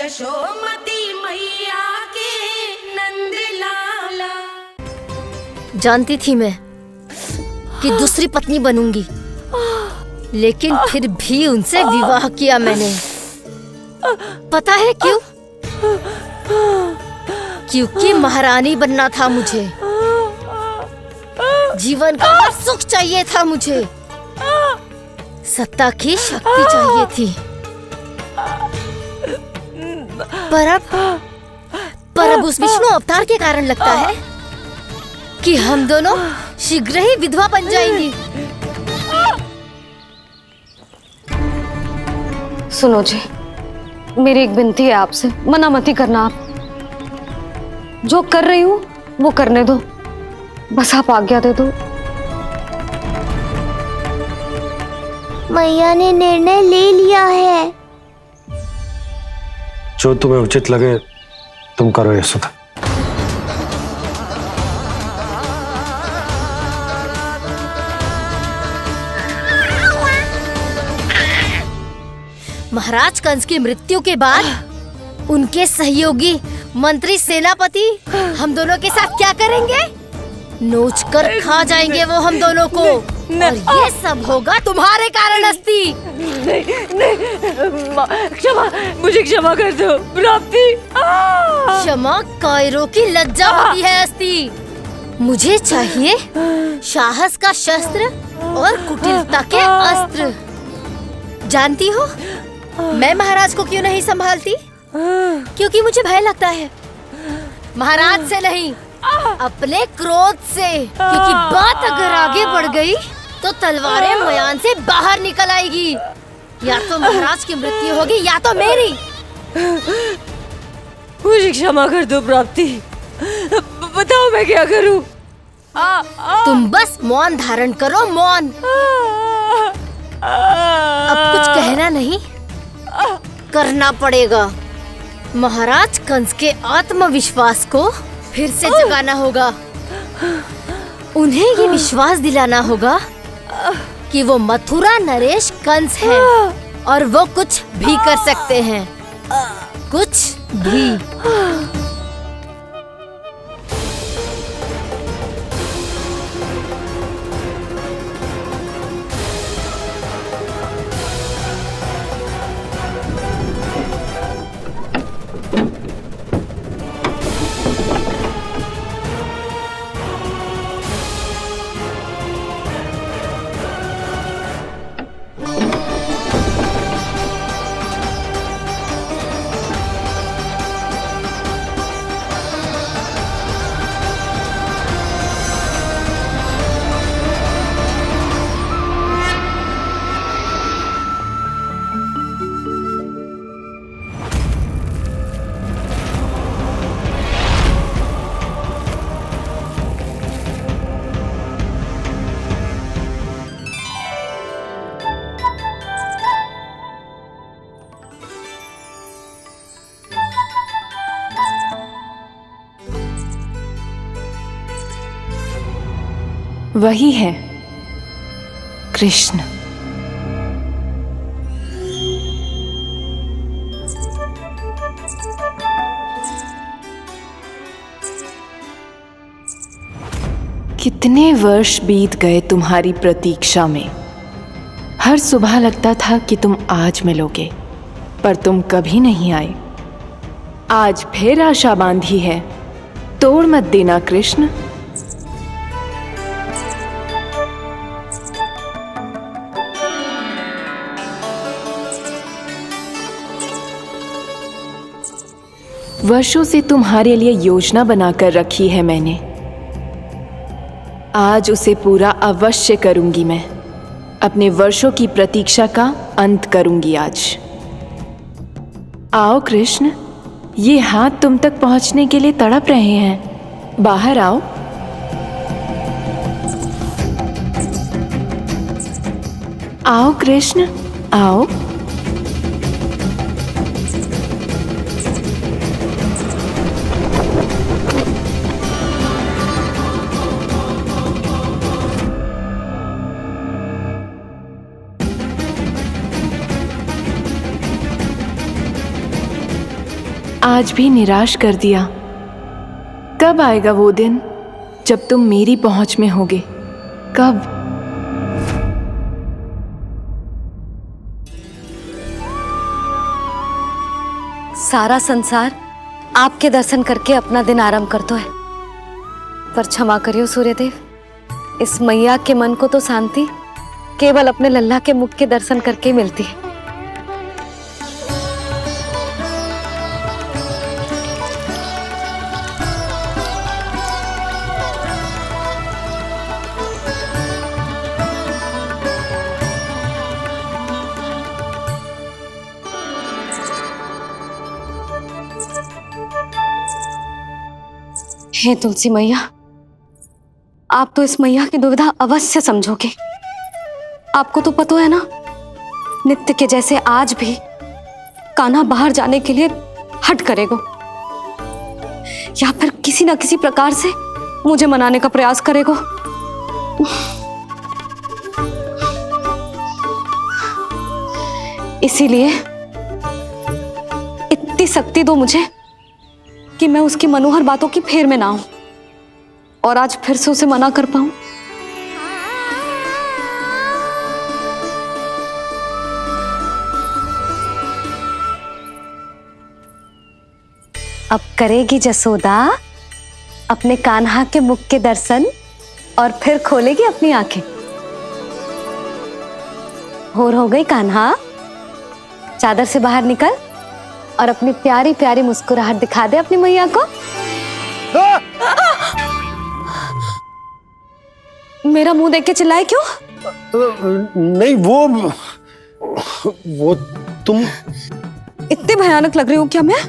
यशोमती मैया के नंद लाला। जानती थी मैं कि दूसरी पत्नी बनूंगी, लेकिन फिर भी उनसे विवाह किया मैंने। पता है क्यों? क्योंकि महारानी बनना था मुझे। जीवन का हर सुख चाहिए था मुझे। सत्ता की शक्ति चाहिए थी। पर अब उस विष्णु अवतार के कारण लगता है कि हम दोनों शीघ्र ही विधवा बन जाएंगी। सुनो जी, मेरी एक विनती है आपसे, मना मत ही करना। आप जो कर रही हूँ वो करने दो, बस आप आज्ञा दे दो। मैया ने निर्णय ले लिया है। जो तुम्हें उचित लगे तुम करो यशोदा। महाराज कंस की मृत्यु के बाद उनके सहयोगी मंत्री सेनापति हम दोनों के साथ क्या करेंगे? नोच कर खा जाएंगे वो हम दोनों को। और ये सब होगा तुम्हारे कारण अस्ति। क्षमा, मुझे क्षमा कर दो प्राप्ति। क्षमा कायरों की लज्जा होती है अस्ति। मुझे चाहिए साहस का शस्त्र और कुटिलता के अस्त्र। जानती हो मैं महाराज को क्यों नहीं संभालती? क्योंकि मुझे भय लगता है। महाराज से नहीं, अपने क्रोध से। क्योंकि बात अगर आगे बढ़ गई तो तलवारें मयान से बाहर निकल आएगी। या तो महाराज की मृत्यु होगी या तो मेरी। मुझे क्षमा कर दो प्राप्ति। बताओ मैं क्या करूं? तुम बस मौन धारण करो, मौन। अब कुछ कहना नहीं, करना पड़ेगा। महाराज कंस के आत्मविश्वास को फिर से जगाना होगा। उन्हें ये विश्वास दिलाना होगा कि वो मथुरा नरेश कंस हैं और वो कुछ भी कर सकते हैं, कुछ भी। वही है कृष्ण। कितने वर्ष बीत गए तुम्हारी प्रतीक्षा में। हर सुबह लगता था कि तुम आज मिलोगे, पर तुम कभी नहीं आए। आज फिर आशा बांधी है, तोड़ मत देना कृष्ण। वर्षों से तुम्हारे लिए योजना बनाकर रखी है मैंने। आज उसे पूरा अवश्य करूंगी मैं। अपने वर्षों की प्रतीक्षा का अंत करूंगी आज। आओ कृष्ण, ये हाथ तुम तक पहुंचने के लिए तड़प रहे हैं। बाहर आओ। आओ कृष्ण, आओ। आज भी निराश कर दिया। कब आएगा वो दिन जब तुम मेरी पहुंच में होगे? कब? सारा संसार आपके दर्शन करके अपना दिन आरंभ करता है, पर क्षमा करियो सूर्यदेव, इस मैया के मन को तो शांति केवल अपने लल्ला के मुख के दर्शन करके मिलती है। हे तुलसी मैया, आप तो इस मैया की दुविधा अवश्य समझोगे। आपको तो पता है ना, नित्य के जैसे आज भी कान्हा बाहर जाने के लिए हट करेगा, या फिर किसी ना किसी प्रकार से मुझे मनाने का प्रयास करेगा। इसीलिए इतनी शक्ति दो मुझे कि मैं उसकी मनोहर बातों की फेर में ना आऊं और आज फिर से उसे मना कर पाऊं। अब करेगी जसोदा अपने कान्हा के मुख के दर्शन और फिर खोलेगी अपनी आंखें। होर हो गई कान्हा, चादर से बाहर निकल और अपनी प्यारी प्यारी मुस्कुराहट दिखा दे अपनी मैया को। मेरा मुंह देख के चिल्लाए क्यों? नहीं, वो तुम इतने भयानक लग रही हो क्या मैं?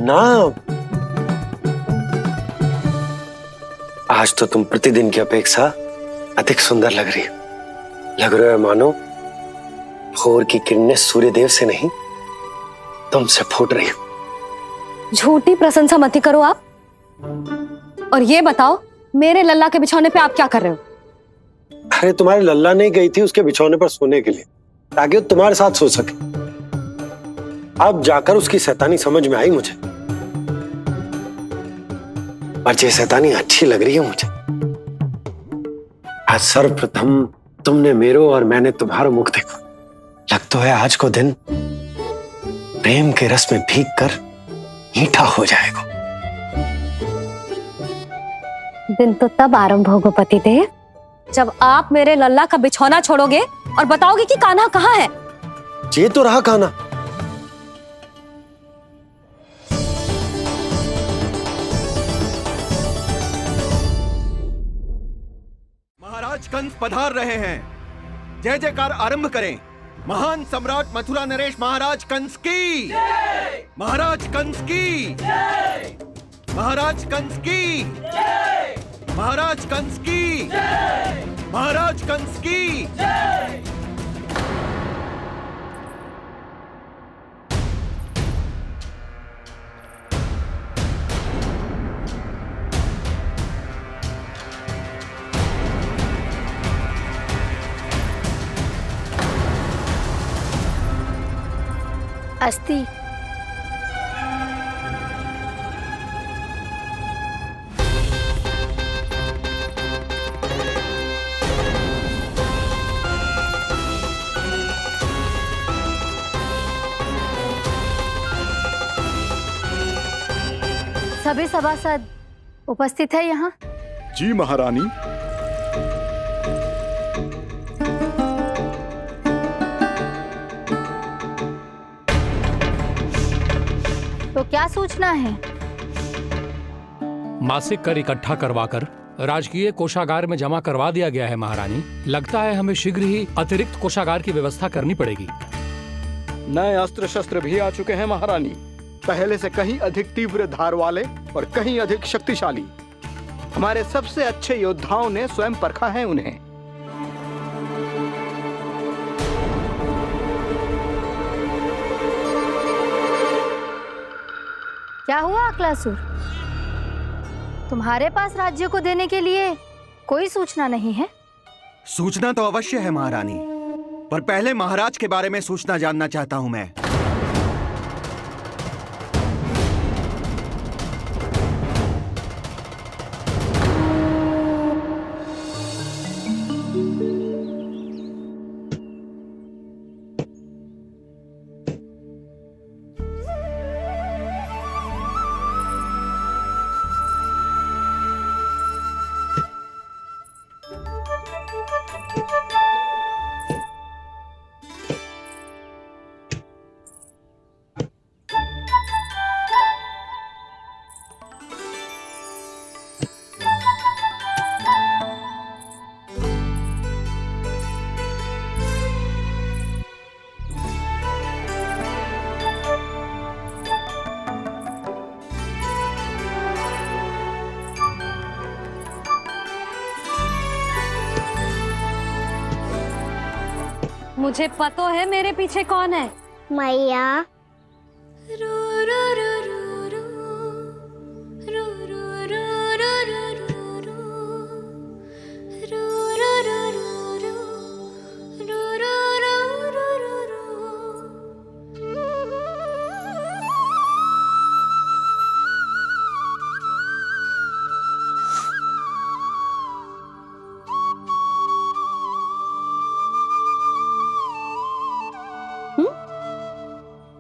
ना, आज तो तुम प्रतिदिन की अपेक्षा अधिक सुंदर लग रही हो। लग रहा है मानो भोर की किरणें सूर्यदेव से नहीं तुमसे फूट रही हो। झूठी प्रशंसा मत करो आप। और ये बताओ, मेरे लल्ला के बिछौने पे आप क्या कर रहे हो? अरे तुम्हारे लल्ला नहीं गई थी उसके बिछौने पर सोने के लिए, ताकि वो तुम्हारे साथ सो सके। अब जाकर उसकी शैतानी समझ में आई मुझे, और ये शैतानी अच्छी लग रही है मुझे। आज सर्वप्रथम तुमने मेरो और मैंने तुम्हारा मुख देखो। लगता है आज को दिन प्रेम के रस में भीग कर मीठा हो जाएगा। दिन तो तब आरंभ होगा पतिदेव, जब आप मेरे लल्ला का बिछौना छोड़ोगे और बताओगे कि कान्हा कहाँ है। ये तो रहा कान्हा। महाराज कंस पधार रहे हैं। जय जयकार आरंभ करें। महान सम्राट मथुरा नरेश महाराज कंस की, महाराज कंस की, महाराज कंस की, महाराज कंस की, महाराज कंस की। अस्ति। सभी सभासद उपस्थित है यहाँ? जी महारानी। तो क्या सूचना है? मासिक कर इकट्ठा करवाकर राजकीय कोषागार में जमा करवा दिया गया है महारानी। लगता है हमें शीघ्र ही अतिरिक्त कोषागार की व्यवस्था करनी पड़ेगी। नए अस्त्र शस्त्र भी आ चुके हैं महारानी, पहले से कहीं अधिक तीव्र धार वाले और कहीं अधिक शक्तिशाली। हमारे सबसे अच्छे योद्धाओं ने स्वयं परखा है उन्हें। क्या हुआ अक्लासुर? तुम्हारे पास राज्य को देने के लिए कोई सूचना नहीं है? सूचना तो अवश्य है महारानी, पर पहले महाराज के बारे में सूचना जानना चाहता हूं मैं। मुझे पता है मेरे पीछे कौन है। मैया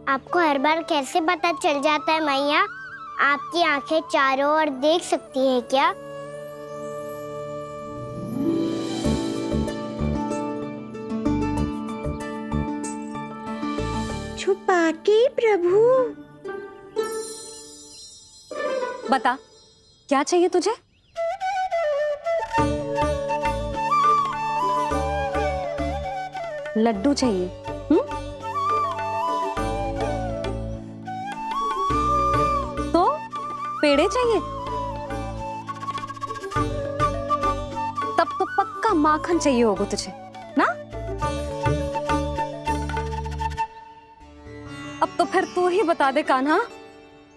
आपको हर बार कैसे पता चल जाता है मैया? आपकी आंखें चारों ओर देख सकती है क्या? छुपा के प्रभु। बता, क्या चाहिए तुझे? लड्डू चाहिए? तो पेड़े चाहिए? तब तो पक्का माखन चाहिए होगा तुझे ना? अब तो फिर तू ही बता दे कान्हा,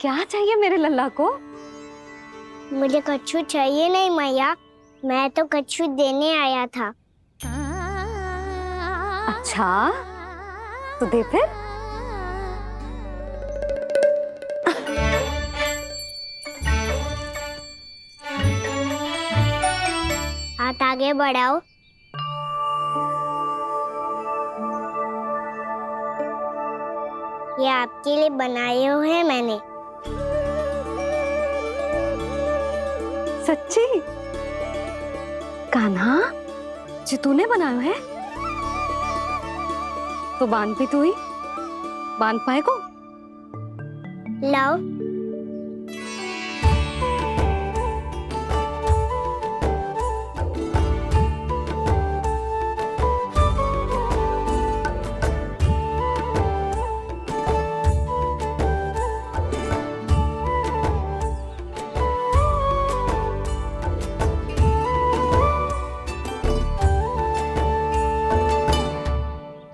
क्या चाहिए मेरे लल्ला को? मुझे कच्छू चाहिए नहीं मैया, मैं तो कच्छू देने आया था। अच्छा, तो दे फिर। हाथ आगे बढ़ाओ। ये आपके लिए बनाए हुए हैं मैंने। सच्ची? कान्हा, जी तूने बनाया है? तो बांध भी तू ही, बांध पाएगा? लाओ।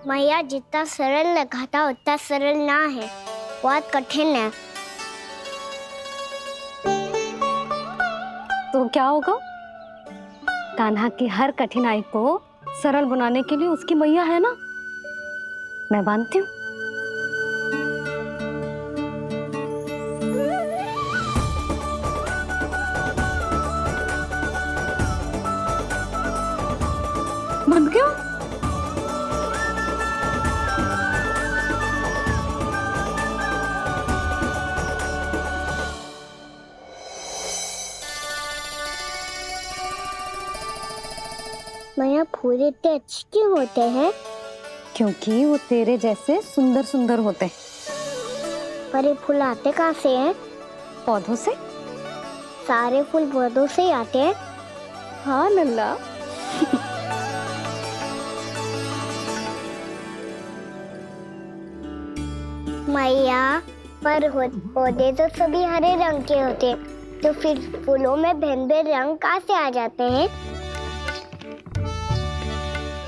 मैया जितना सरल लगा था उतना सरल ना है, बहुत कठिन है। तो क्या होगा? कान्हा की हर कठिनाई को सरल बनाने के लिए उसकी मैया है ना, मैं बांधती हूँ। बंद क्यों? मैया फूल इतने अच्छे क्यों होते हैं? क्योंकि वो तेरे जैसे सुंदर सुंदर होते हैं। पर ये फूल आते कहाँ से हैं? पौधों से। सारे फूल पौधों से ही आते हैं? हाँ लल्ला। मैया पर पौधे तो सभी हरे रंग के होते हैं, तो फिर फूलों में भिन्न भिन्न रंग कहाँ से आ जाते हैं?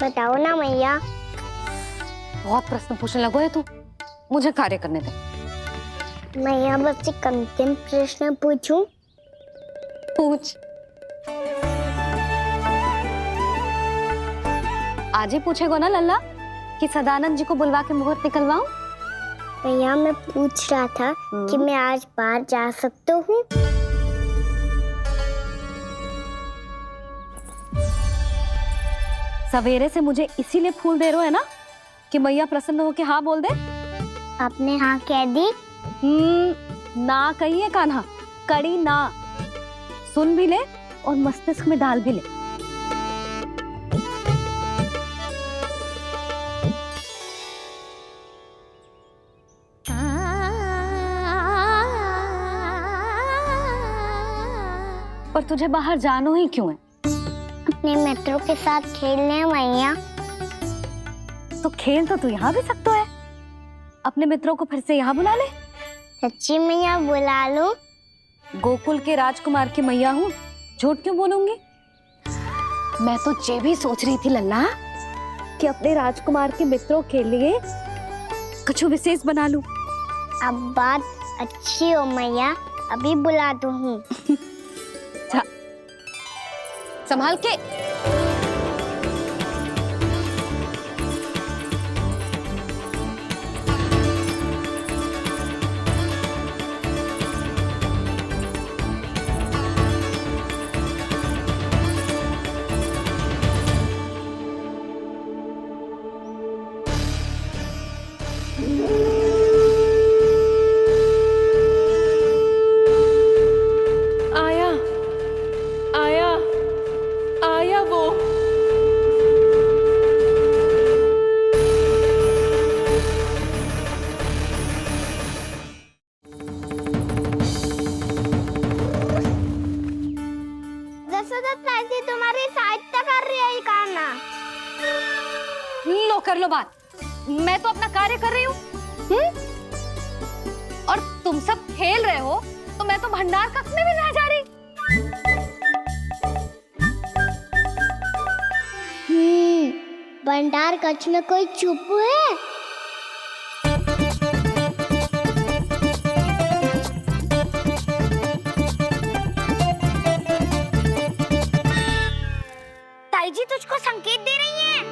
बताओ ना मैया। बहुत प्रश्न पूछने लगो है तू, मुझे कार्य करने दे। मैया बस एक अंतिम प्रश्न पूछूं? पूछ। आज ही पूछेगो ना लल्ला कि सदानंद जी को बुलवा के मुहूर्त निकलवाऊं? मैया मैं पूछ रहा था कि मैं आज बाहर जा सकता हूँ? सवेरे से मुझे इसीलिए फूल दे रहे हो है ना कि मैया प्रसन्न हो के हाँ बोल दे। आपने हाँ कह दी? ना कहिए कान्हा, कड़ी ना। सुन भी ले और मस्तिष्क में डाल भी ले। पर तुझे बाहर जानो ही क्यों है? अपने मित्रों के साथ खेलने मैया। तो खेल तो तू यहाँ भी सकता है, अपने मित्रों को फिर से यहाँ बुला ले। सच्ची मैया बुला लो? गोकुल के राजकुमार की मैया हूँ, झूठ क्यों बोलूंगी? मैं तो ये भी सोच रही थी लल्ला कि अपने राजकुमार के मित्रों के लिए कुछ विशेष बना लूं। अब बात अच्छी हो मैया, अभी बुला दूँ। संभाल के। आया आया आया वो। दशरथ ताई तुम्हारी सहायता कर रही है कान्हा। लो कर लो बात, मैं तो अपना कार्य कर रही हूँ। और तुम सब खेल रहे हो तो मैं तो भंडार कक्ष में भी नहीं जा रही। भंडार कक्ष में कोई चुप है? ताई जी तुझको संकेत दे रही हैं।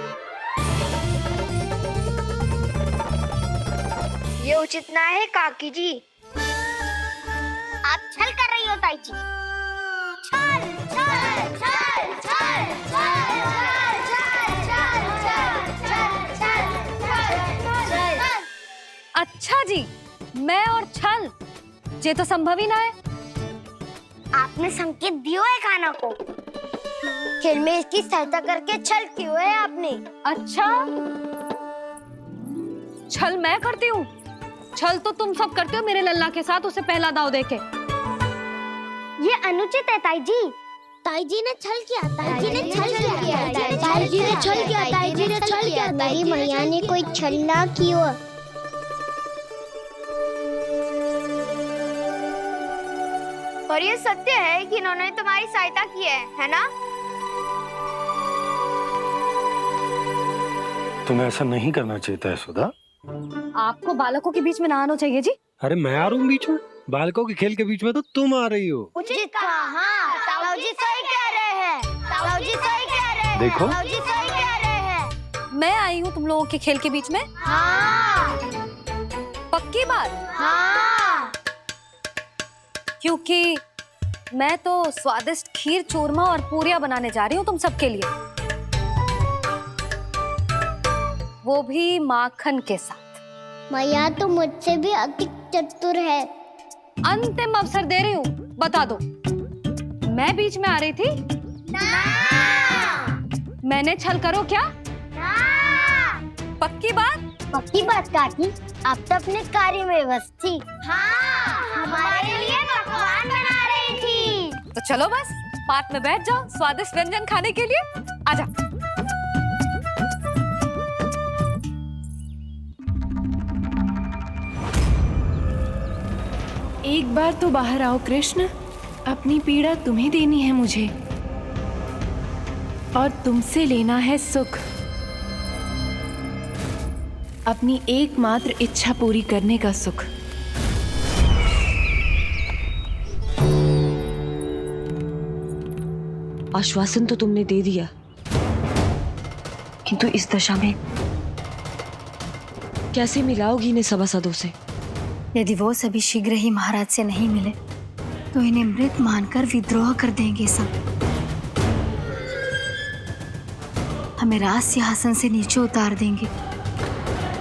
ये उचित ना है काकी जी। आप छल कर रही हो ताई जी। छल छल छल छल छल अच्छा जी, मैं और छल ये तो संभव ही ना है। आपने संकेत दियो है कान्हा को। खेल में इसकी सहायता करके छल क्यों है आपने? अच्छा, छल मैं करती हूँ? छल तो तुम सब करते हो मेरे लल्ला के साथ उसे पहला दाव देके। ये अनुचित है ताई जी। ताई जी ने छल किया, ताई जी ने छल किया, ताई जी ने छल किया, ताई जी ने छल किया। मेरी मैया ने कोई छल ना किया। और ये सत्य है कि इन्होंने तुम्हारी सहायता की है ना? तुम्हें ऐसा नहीं करना चाहिए था यशोदा। आपको बालकों के बीच में ना आना चाहिए जी। अरे मैं आ रहा हूँ बीच में? बालकों के खेल के बीच में तो तुम आ रही हो। उचित कहा। ताऊ जी सही कह रहे हैं। ताऊ जी सही कह रहे हैं। देखो। ताऊ जी सही कह रहे हैं। मैं आई हूँ तुम लोगों के खेल के बीच में। हाँ। पक्की बात? हाँ। क्योंकि मैं तो स्वादिष्ट खीर, चूरमा और पूरियां बनाने जा रही हूँ तुम सबके लिए, वो भी माखन के साथ। मैया तो मुझसे भी अधिक चतुर है। अंतिम अवसर दे रही हूँ, बता दो मैं बीच में आ रही थी? ना। मैंने छल करो क्या? ना। पक्की बात? पक्की बात काकी, आप तो अपने कार्य में व्यस्त थी। हाँ, हमारे लिए पकवान बना रही थी। तो चलो बस पार्क में बैठ जाओ स्वादिष्ट व्यंजन खाने के लिए। आजा। एक बार तो बाहर आओ कृष्ण, अपनी पीड़ा तुम्हें देनी है मुझे और तुमसे लेना है सुख। अपनी एकमात्र इच्छा पूरी करने का सुख। आश्वासन तो तुमने दे दिया, किंतु इस दशा में कैसे मिलाओगी इन्हें सभासदों से? यदि वो सभी शीघ्र ही महाराज से नहीं मिले तो इन्हें मृत मानकर विद्रोह कर देंगे सब। हमें राज सिंहासन से नीचे उतार देंगे,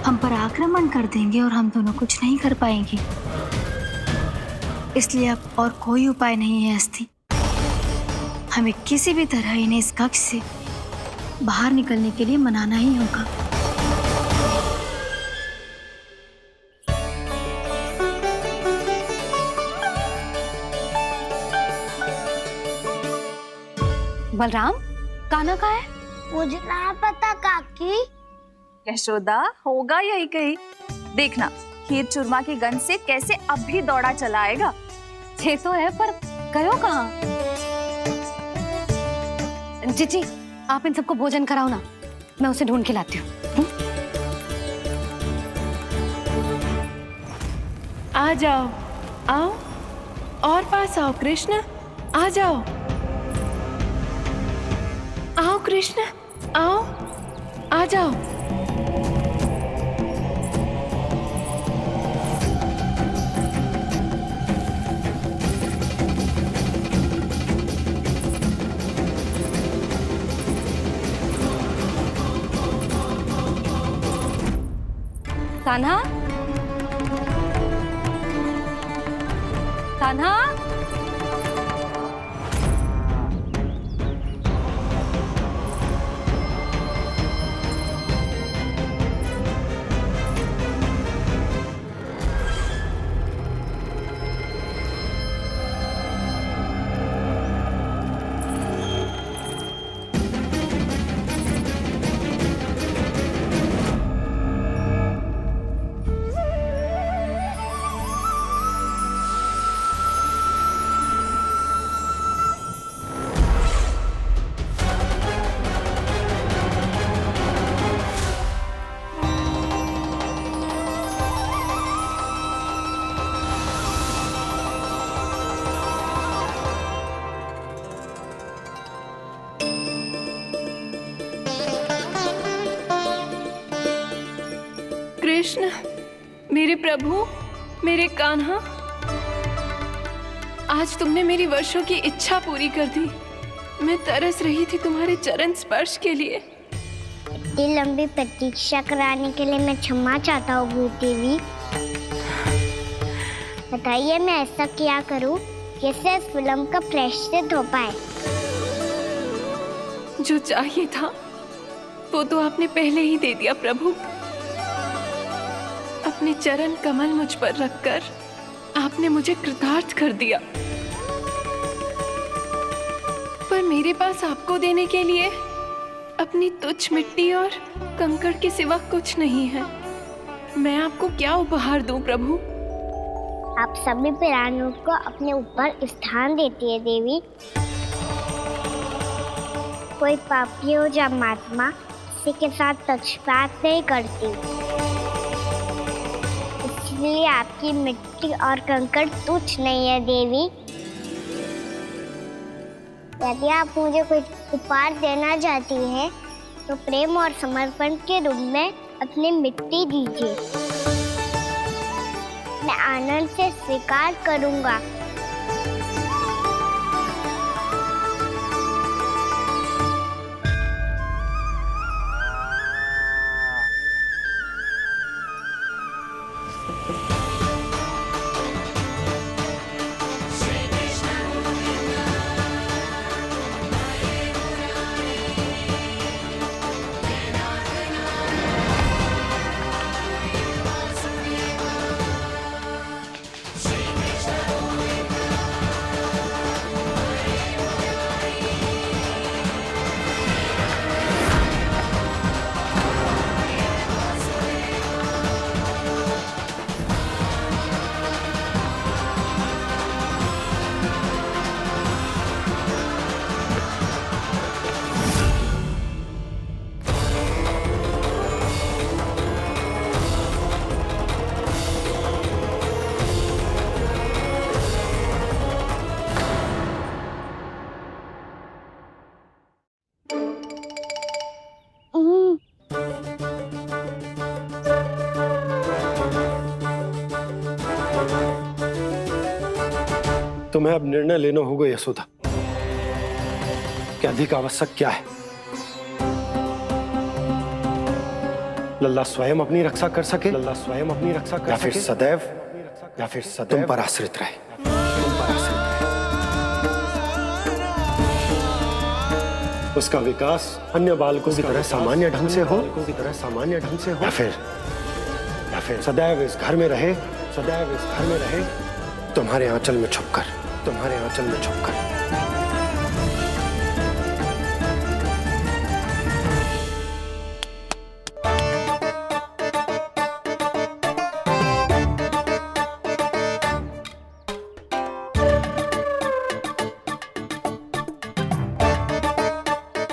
हम पर आक्रमण कर देंगे और हम दोनों कुछ नहीं कर पाएंगे। इसलिए अब और कोई उपाय नहीं है अस्थि। हमें किसी भी तरह इन्हें इस कक्ष से बाहर निकलने के लिए मनाना ही होगा। बलराम, कान्हा कहाँ है? मुझे ना पता काकी। यशोदा, होगा यही कहीं। देखना खीर चूरमा की गंध से कैसे अब भी दौड़ा चला आएगा। ये तो है, पर गयो कहाँ? जीजी, आप इन सबको भोजन कराओ ना, मैं उसे ढूंढ के लाती हूँ। आ जाओ, आओ और पास आओ कृष्ण, आ जाओ। आओ कृष्ण, आओ, आ जाओ। कान्हा, कान्हा, कृष्ण, मेरे प्रभु, मेरे कान्हा, आज तुमने मेरी वर्षों की इच्छा पूरी कर दी। मैं तरस रही थी तुम्हारे चरण स्पर्श के लिए। इतनी लंबी प्रतीक्षा कराने के लिए मैं क्षमा चाहता हूँ भूत देवी। बताइए मैं ऐसा क्या करूँ जिससे इस फिल्म का प्रायश्चित हो पाए। जो चाहिए था वो तो आपने पहले ही दे दिया प्रभु। अपने चरण कमल मुझ पर रखकर आपने मुझे कृतार्थ कर दिया। पर मेरे पास आपको देने के लिए अपनी तुच्छ मिट्टी और कंकड़ के सिवा कुछ नहीं है। मैं आपको क्या उपहार दूं प्रभु? आप सभी प्राणियों को अपने ऊपर स्थान देती है देवी। कोई पापी हो या महात्मा किसी के साथ पक्षपात नहीं करती, इसलिए आपकी मिट्टी और कंकड़ तुच्छ नहीं है देवी। यदि आप मुझे कोई उपहार देना चाहती हैं तो प्रेम और समर्पण के रूप में अपनी मिट्टी दीजिए। मैं आनंद से स्वीकार करूंगा। तुम्हें अब निर्णय लेना होगा यशोदा कि अधिक आवश्यक क्या है। लल्ला स्वयं अपनी रक्षा कर सके, लल्ला स्वयं अपनी रक्षा कर सके, या फिर सदैव तुम पर आश्रित रहे, तुम पर आश्रित रहे। उसका विकास अन्य बालकों की तरह सामान्य ढंग से हो, या फिर सदैव इस घर में रहे, सदैव इस घर में रहे, तुम्हारे आंचल में छुपकर, तुम्हारे आंचल में छुपकर।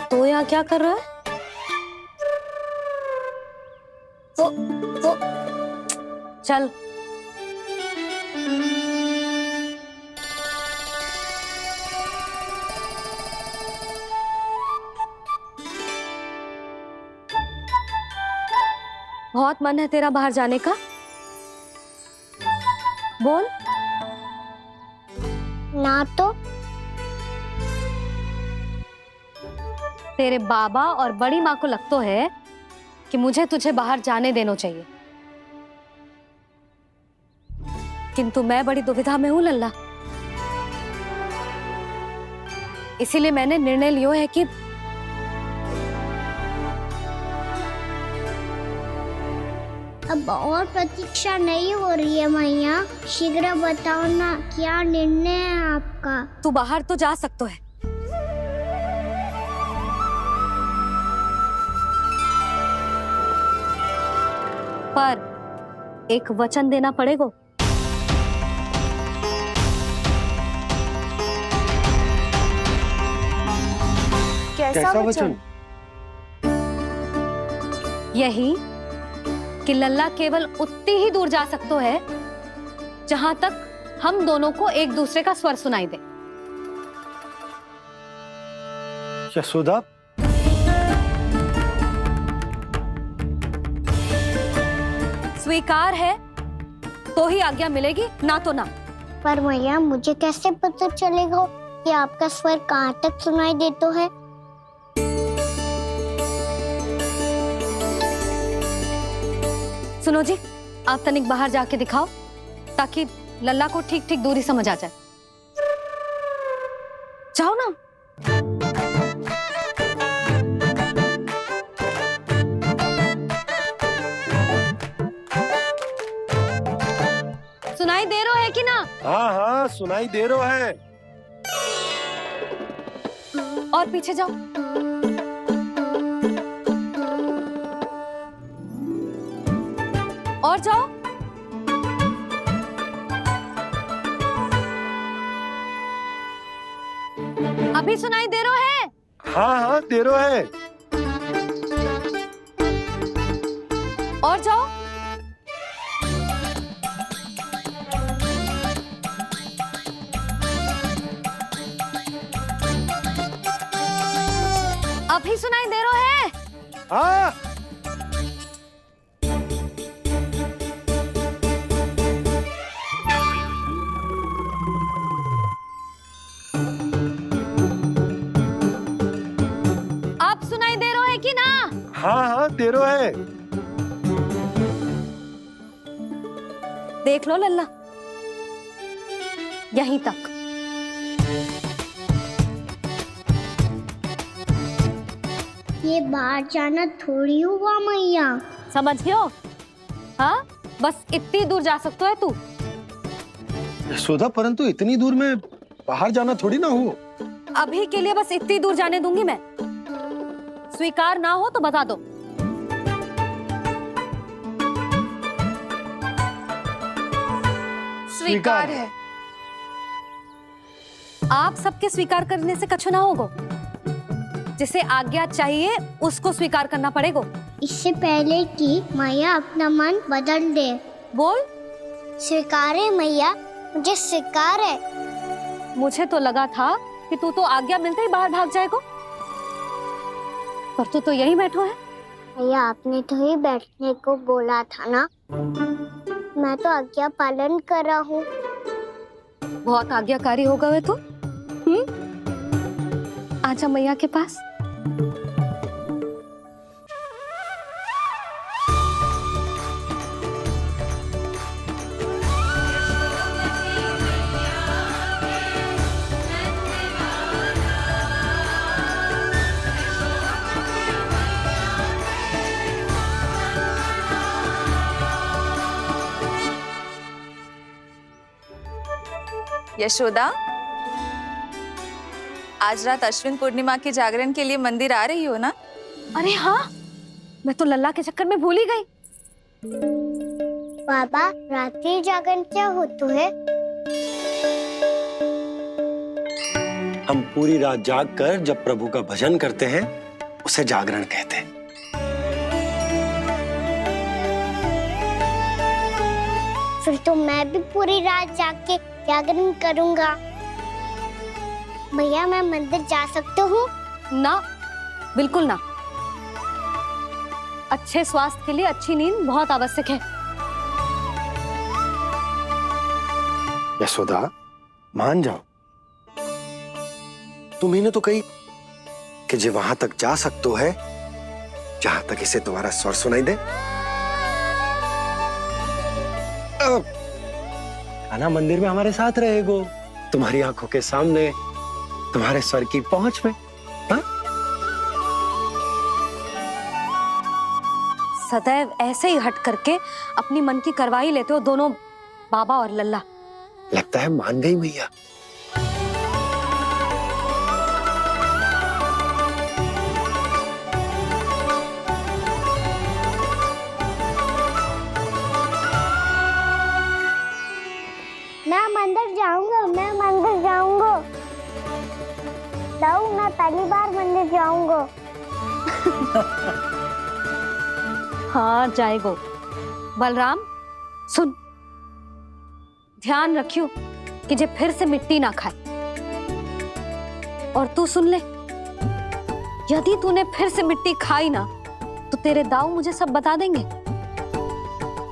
तो यहाँ क्या कर रहा है? वो चल। बहुत मन है तेरा बाहर जाने का, बोल। ना तो तेरे बाबा और बड़ी माँ को लगता है कि मुझे तुझे बाहर जाने देना चाहिए, किंतु मैं बड़ी दुविधा में हूं लल्ला। इसीलिए मैंने निर्णय लिया है कि अब और प्रतीक्षा नहीं हो रही है मैया। शीघ्र बताओ ना, क्या निर्णय है आपका? तू बाहर तो जा सकता है, पर एक वचन देना पड़ेगा। कैसा वचन? यही कि लल्ला केवल उतनी ही दूर जा सकता है जहां तक हम दोनों को एक दूसरे का स्वर सुनाई दे। यशोदा, स्वीकार है तो ही आज्ञा मिलेगी, ना तो ना। पर मैया मुझे कैसे पता चलेगा कि आपका स्वर कहाँ तक सुनाई देता है? सुनो जी, आप तनिक बाहर जाके दिखाओ ताकि लल्ला को ठीक ठीक दूरी समझ आ जाए। जाओ ना। सुनाई दे रहा है कि ना? हाँ हाँ सुनाई दे रहा है। और पीछे जाओ। और जाओ। अभी सुनाई दे रहा है? हाँ हाँ दे रहा है। और जाओ। अभी सुनाई दे रहा है? हाँ। आप सुनाई दे रहा है कि ना? हाँ हाँ दे रहा है। देख लो लल्ला, यहीं तक। ये बाहर जाना थोड़ी हुआ मैया। समझ गयो? हाँ, बस इतनी दूर जा सकता है तू। यशोदा, परंतु इतनी दूर में बाहर जाना थोड़ी ना हो। अभी के लिए बस इतनी दूर जाने दूंगी मैं। स्वीकार ना हो तो बता दो। स्वीकार है। आप सबके स्वीकार करने से कछु ना होगा। जिसे आज्ञा चाहिए उसको स्वीकार करना पड़ेगा। इससे पहले कि मैया अपना मन बदल दे। बोल। स्वीकार है मैया, मुझे स्वीकार है। मुझे तो लगा था कि तू तो आज्ञा मिलते ही बाहर भाग जाएगा, पर तू तो यही बैठो है। मैया आपने तो ही बैठने को बोला था ना, मैं तो आज्ञा पालन कर रहा हूँ। बहुत आज्ञाकारी होगा वे तू। आजा मैया के पास। यशोदा, आज रात अश्विन पूर्णिमा के जागरण के लिए मंदिर आ रही हो ना? अरे हाँ, मैं तो लल्ला के चक्कर में भूल ही गई। बाबा, रात्रि जागरण क्या होता है? हम पूरी रात जाग कर जब प्रभु का भजन करते हैं उसे जागरण कहते हैं। फिर तो मैं भी पूरी रात जाग के जागरण करूंगा। भैया मैं मंदिर जा सकती हूँ? ना, बिल्कुल ना। अच्छे स्वास्थ्य के लिए अच्छी नींद बहुत आवश्यक है। यशोदा, मान जाओ। तुम्ही ने तो कही कि जे वहां तक जा सकते है जहां तक इसे तुम्हारा स्वर सुनाई दे। कान्हा मंदिर में हमारे साथ रहेगो, तुम्हारी आंखों के सामने, तुम्हारे स्वर की पहुंच में। हा? सदैव ऐसे ही हट करके अपनी मन की करवाई लेते हो दोनों बाबा और लल्ला। लगता है मान गई मैया। मैं मंदिर जाऊंगा, मैं मंदिर जाऊंगा। दाऊ, मैं पहली बार मंदिर जाऊंगा। हाँ जाएगो। बलराम सुन, ध्यान रखियो कि जे फिर से मिट्टी ना खाए। और तू सुन ले, यदि तूने फिर से मिट्टी खाई ना तो तेरे दाऊ मुझे सब बता देंगे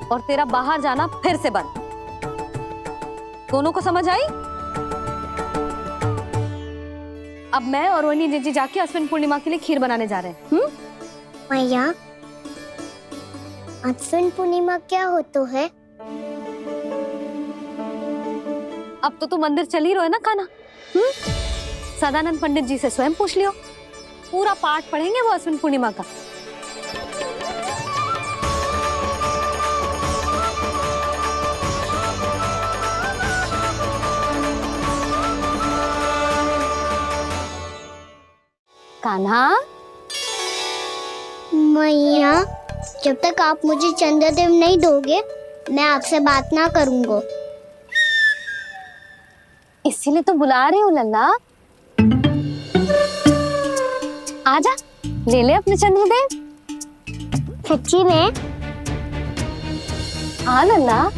और तेरा बाहर जाना फिर से बंद। दोनों को समझ आई? अब मैं और रोहिणी जीजी जाके अश्विन पूर्णिमा के लिए खीर बनाने जा रहे हैं। मैया, अश्विन पूर्णिमा क्या होता है? अब तो तू मंदिर चल ही रहो है ना कान्हा? सदानंद पंडित जी से स्वयं पूछ लियो, पूरा पाठ पढ़ेंगे वो अश्विन पूर्णिमा का। कान्हा, मैया, जब तक आप मुझे चंद्रदेव नहीं दोगे मैं आपसे बात ना करूंगा। इसीलिए तो बुला रही हूँ लल्ला। आजा, ले ले अपने चंद्रदेव। सच्ची में? हाँ लल्ला।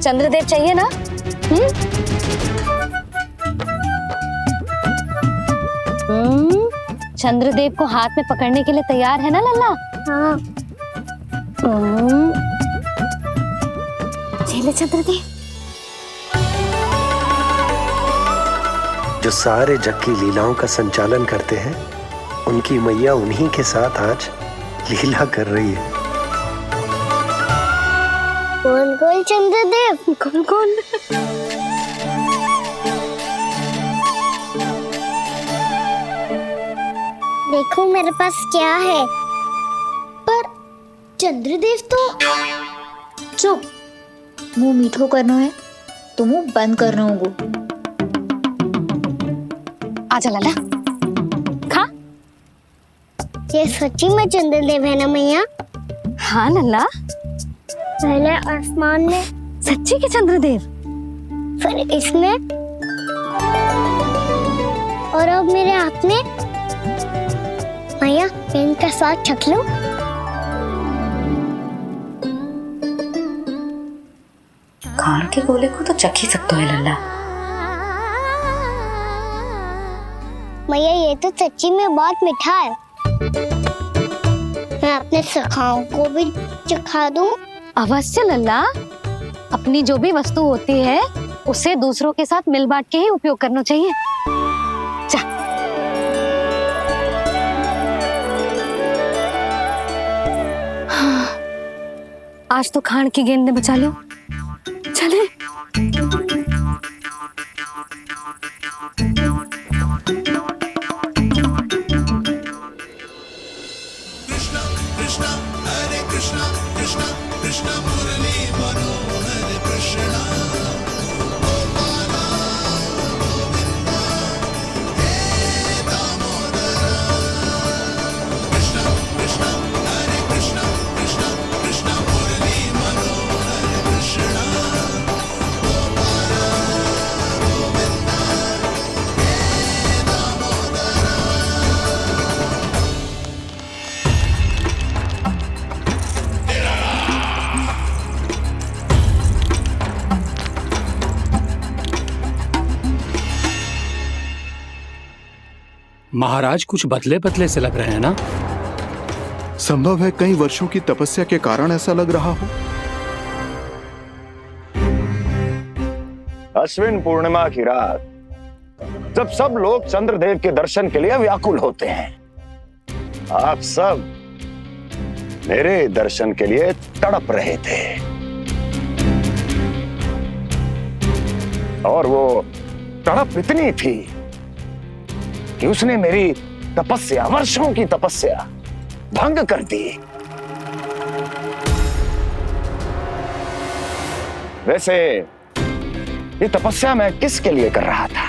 चंद्रदेव चाहिए ना? चंद्रदेव को हाथ में पकड़ने के लिए तैयार है ना लल्ला? हाँ। ले चंद्रदेव। जो सारे जग की लीलाओं का संचालन करते हैं, उनकी मैया उन्हीं के साथ आज लीला कर रही है। कौन कौन चंद्रदेव? कौन कौन? देखो मेरे पास क्या है। पर चंद्रदेव तो चुप, मुंह मीठो करना है तो मुंह बंद करना होगा। आजा लल्ला, खा। ये सच्ची में चंद्रदेव है ना मैया? हाँ लल्ला, पहले आसमान में, सच्ची के चंद्रदेव, फिर इसमें, और अब मेरे हाथ में। मैया, मैं इनका स्वाद चख लूं? खान के गोले को तो चख ही सकते है लल्ला। मैया, ये तो सच्ची में बहुत मीठा है। मैं अपने सखाओं को भी चखा दूं? अवश्य लल्ला, अपनी जो भी वस्तु होती है उसे दूसरों के साथ मिल बांट के ही उपयोग करना चाहिए। जा। आज तो खान की गेंद ने बचा लो। चले। महाराज कुछ बदले बदले से लग रहे हैं ना? संभव है कई वर्षों की तपस्या के कारण ऐसा लग रहा हो। अश्विन पूर्णिमा की रात जब सब लोग चंद्रदेव के दर्शन के लिए व्याकुल होते हैं, आप सब मेरे दर्शन के लिए तड़प रहे थे। और वो तड़प इतनी थी कि उसने मेरी तपस्या, वर्षों की तपस्या भंग कर दी। वैसे ये तपस्या मैं किसके लिए कर रहा था?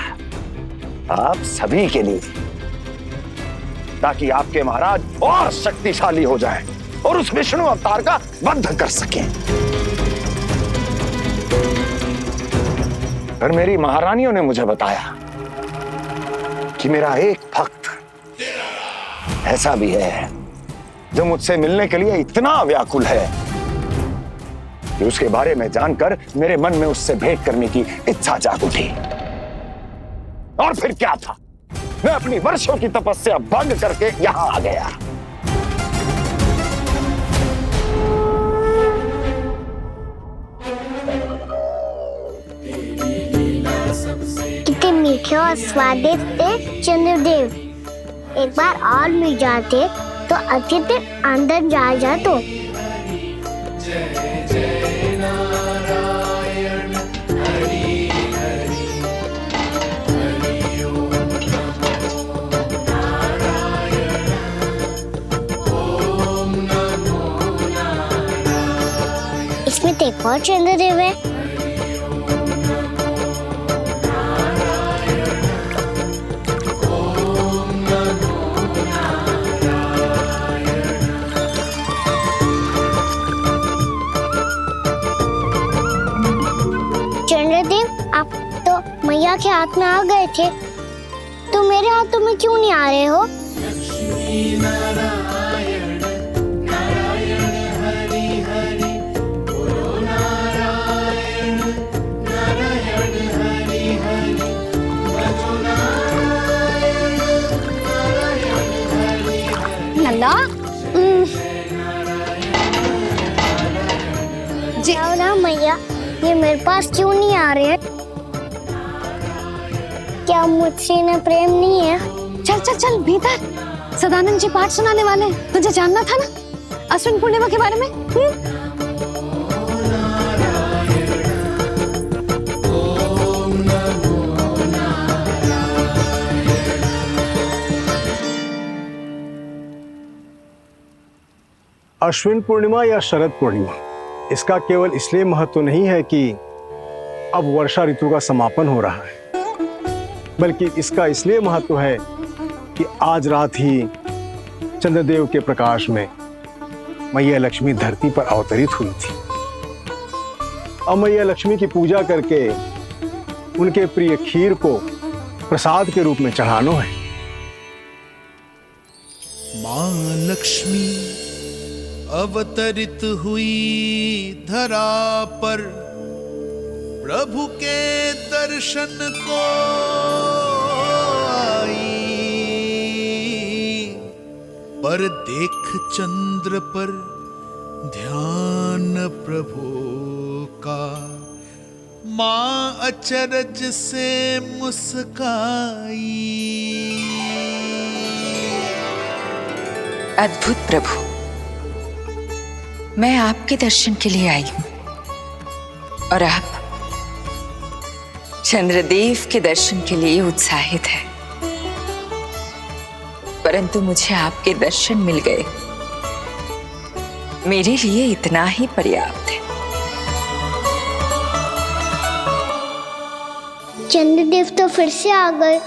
आप सभी के लिए, ताकि आपके महाराज और शक्तिशाली हो जाएं और उस विष्णु अवतार का वध कर सकें। पर मेरी महारानियों ने मुझे बताया कि मेरा एक भक्त ऐसा भी है जो मुझसे मिलने के लिए इतना व्याकुल है कि उसके बारे में जानकर मेरे मन में उससे भेंट करने की इच्छा जाग उठी। और फिर क्या था, मैं अपनी वर्षों की तपस्या भंग करके यहां आ गया। कितने मीठे और स्वादिष्ट थे चंद्रदेव। एक बार और मिल जाते तो अतिथि अंदर जा तो। इसमें तो एक और चंद्रदेव है। चंद्रदेव, आप तो मैया के हाथ में आ गए थे, तो मेरे हाथों में क्यों नहीं आ रहे हो? लल्ला जी ना मैया, ये मेरे पास क्यों नहीं आ रहे हैं? क्या मुझसे इन्हें प्रेम नहीं है? चल चल चल भीतर, सदानंद जी पाठ सुनाने वाले हैं। तुझे जानना था ना अश्विन पूर्णिमा के बारे में? अश्विन पूर्णिमा या शरद पूर्णिमा, इसका केवल इसलिए महत्व नहीं है कि अब वर्षा ऋतु का समापन हो रहा है, बल्कि इसका इसलिए महत्व है कि आज रात ही चंद्रदेव के प्रकाश में मैया लक्ष्मी धरती पर अवतरित हुई थी। अब मैया लक्ष्मी की पूजा करके उनके प्रिय खीर को प्रसाद के रूप में चढ़ाना है। मां लक्ष्मी अवतरित हुई धरा पर, प्रभु के दर्शन को आई, पर देख चंद्र पर ध्यान प्रभु का, मां अचरज से मुस्काई। अद्भुत प्रभु, मैं आपके दर्शन के लिए आई हूं और आप चंद्रदेव के दर्शन के लिए उत्साहित है, परंतु मुझे आपके दर्शन मिल गए, मेरे लिए इतना ही पर्याप्त है। चंद्रदेव तो फिर से आ गए,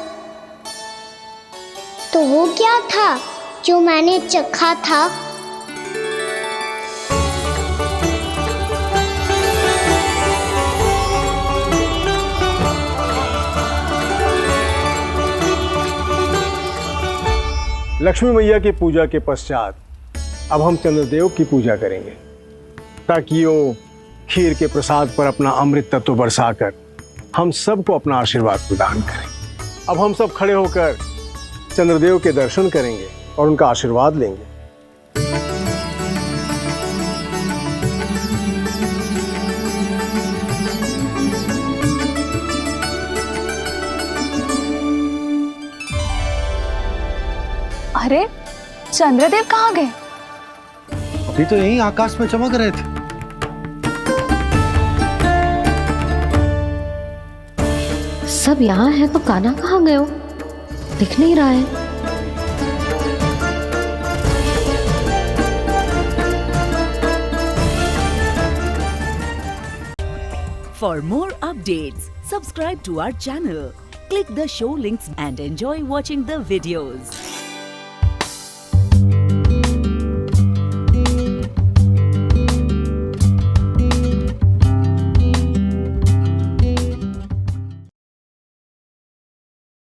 तो वो क्या था जो मैंने चखा था? लक्ष्मी मैया की पूजा के पश्चात अब हम चंद्रदेव की पूजा करेंगे, ताकि वो खीर के प्रसाद पर अपना अमृत तत्व बरसाकर हम सबको अपना आशीर्वाद प्रदान करें। अब हम सब खड़े होकर चंद्रदेव के दर्शन करेंगे और उनका आशीर्वाद लेंगे। अरे चंद्रदेव कहाँ गए? अभी तो यही आकाश में चमक रहे थे। सब यहाँ है तो कान्हा कहाँ गए हो? दिख नहीं रहा है। For more updates, subscribe to our channel, click the show links and enjoy watching the videos.